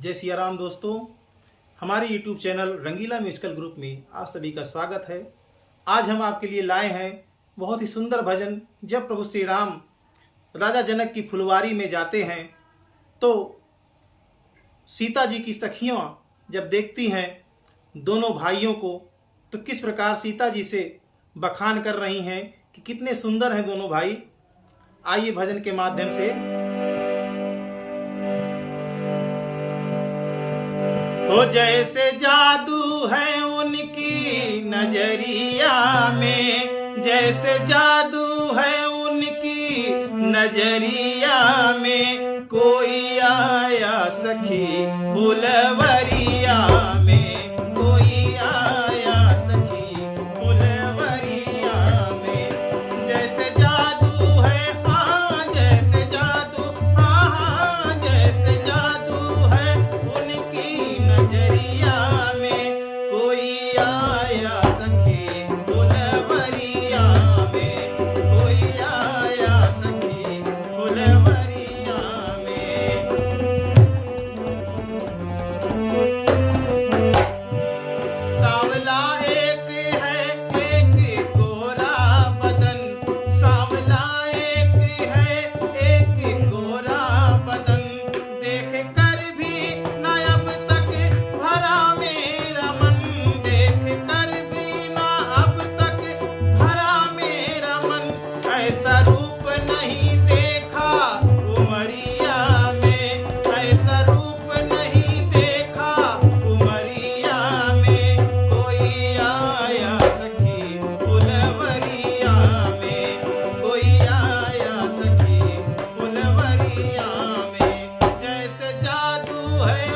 जय सिया राम दोस्तों, हमारे YouTube चैनल रंगीला म्यूजिकल ग्रुप में आप सभी का स्वागत है। आज हम आपके लिए लाए हैं बहुत ही सुंदर भजन। जब प्रभु श्री राम राजा जनक की फुलवारी में जाते हैं तो सीता जी की सखियां जब देखती हैं दोनों भाइयों को तो किस प्रकार सीता जी से बखान कर रही हैं कि कितने सुंदर हैं दोनों भाई। आइए भजन के माध्यम से हो जैसे जादू है उनकी नजरिया में, जैसे जादू है उनकी नजरिया में, कोई आया सखी फुलवरिया में, कोई आया सखी फुलवरिया में। जैसे जादू है हाँ जैसे जादू, हाँ जैसे जादू है उनकी नजरिया में, कोई आया सखी फुलवरिया में, कोई आया सखी फुलवरिया में। सांवला एक है एक गोरा बदन, सांवला एक है एक गोरा बदन, देख कर भी न अब तक भरा मेरा मन, देख कर भी न अब तक भरा मेरा मन। ऐसा रूप नहीं देखा उमरिया में, ऐसा रूप नहीं देखा उमरिया में, कोई आया सखी फुलवरिया में, कोई आया सखी फुलवरिया में। जैसे जादू है